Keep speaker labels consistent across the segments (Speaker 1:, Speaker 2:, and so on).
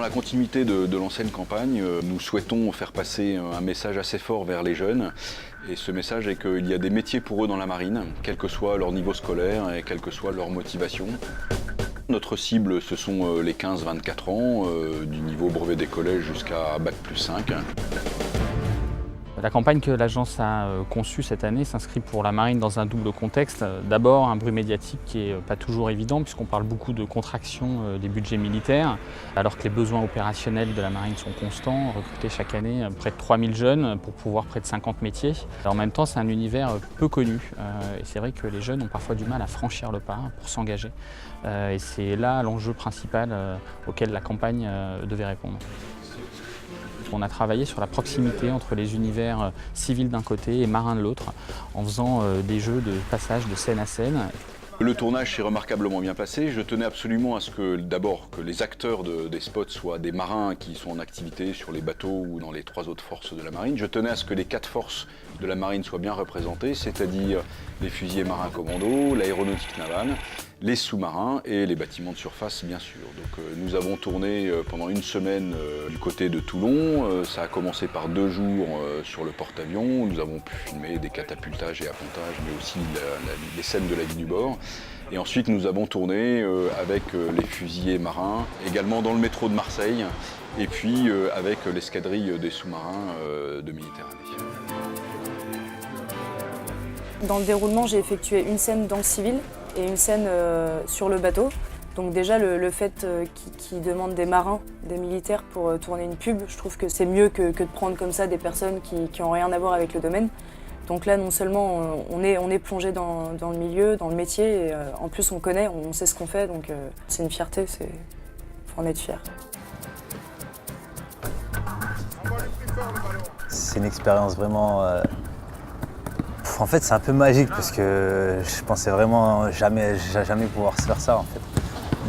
Speaker 1: Dans la continuité de l'ancienne campagne, nous souhaitons faire passer un message assez fort vers les jeunes. Et ce message est qu'il y a des métiers pour eux dans la marine, quel que soit leur niveau scolaire et quelle que soit leur motivation. Notre cible, ce sont les 15-24 ans, du niveau brevet des collèges jusqu'à Bac+5.
Speaker 2: La campagne que l'agence a conçue cette année s'inscrit pour la marine dans un double contexte. D'abord, un bruit médiatique qui n'est pas toujours évident puisqu'on parle beaucoup de contraction des budgets militaires, alors que les besoins opérationnels de la marine sont constants. Recruter chaque année près de 3000 jeunes pour pouvoir près de 50 métiers. En même temps, c'est un univers peu connu et c'est vrai que les jeunes ont parfois du mal à franchir le pas pour s'engager. Et c'est là l'enjeu principal auquel la campagne devait répondre. On a travaillé sur la proximité entre les univers civils d'un côté et marins de l'autre, en faisant des jeux de passage de scène à scène.
Speaker 1: Le tournage s'est remarquablement bien passé. Je tenais absolument à ce que, d'abord, que les acteurs des spots soient des marins qui sont en activité sur les bateaux ou dans les 3 autres forces de la marine. Je tenais à ce que les 4 forces de la marine soient bien représentées, c'est-à-dire les fusiliers marins commando, l'aéronautique navale, les sous-marins et les bâtiments de surface, bien sûr. Donc nous avons tourné pendant une semaine du côté de Toulon. Ça a commencé par 2 jours sur le porte-avions. Nous avons pu filmer des catapultages et appontages, mais aussi les scènes de la vie du bord. Et ensuite, nous avons tourné avec les fusiliers marins, également dans le métro de Marseille, et puis avec l'escadrille des sous-marins de Méditerranée.
Speaker 3: Dans le déroulement, j'ai effectué une scène dans le civil et une scène sur le bateau. Donc déjà, le fait qu'ils demandent des marins, des militaires pour tourner une pub, je trouve que c'est mieux que de prendre comme ça des personnes qui n'ont rien à voir avec le domaine. Donc là, non seulement on est plongé dans le milieu, dans le métier, et en plus on connaît, on sait ce qu'on fait, donc c'est une fierté, faut en être fier.
Speaker 4: C'est une expérience vraiment... En fait, c'est un peu magique parce que je pensais vraiment jamais pouvoir se faire ça. En fait.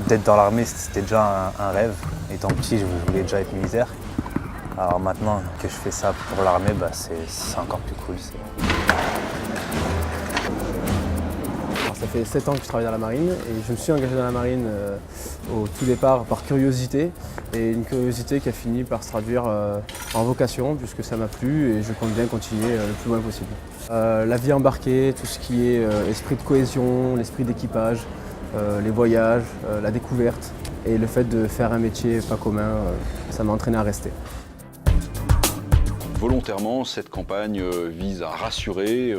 Speaker 4: D'être dans l'armée, c'était déjà un rêve. Étant petit, je voulais déjà être militaire. Alors maintenant que je fais ça pour l'armée, c'est encore plus cool.
Speaker 5: Alors, ça fait 7 ans que je travaille dans la marine et je me suis engagé dans la marine au tout départ par curiosité. Et une curiosité qui a fini par se traduire en vocation puisque ça m'a plu et je compte bien continuer le plus loin possible. La vie embarquée, tout ce qui est esprit de cohésion, l'esprit d'équipage, les voyages, la découverte et le fait de faire un métier pas commun, ça m'a entraîné à rester.
Speaker 1: Volontairement, cette campagne vise à rassurer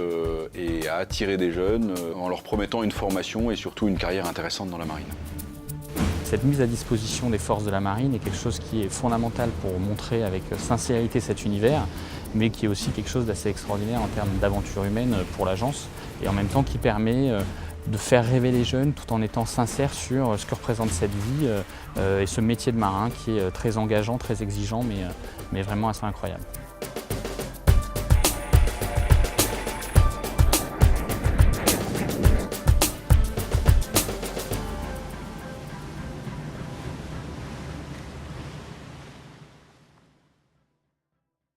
Speaker 1: et à attirer des jeunes en leur promettant une formation et surtout une carrière intéressante dans la marine.
Speaker 2: Cette mise à disposition des forces de la marine est quelque chose qui est fondamental pour montrer avec sincérité cet univers, mais qui est aussi quelque chose d'assez extraordinaire en termes d'aventure humaine pour l'agence et en même temps qui permet de faire rêver les jeunes tout en étant sincère sur ce que représente cette vie et ce métier de marin qui est très engageant, très exigeant, mais vraiment assez incroyable.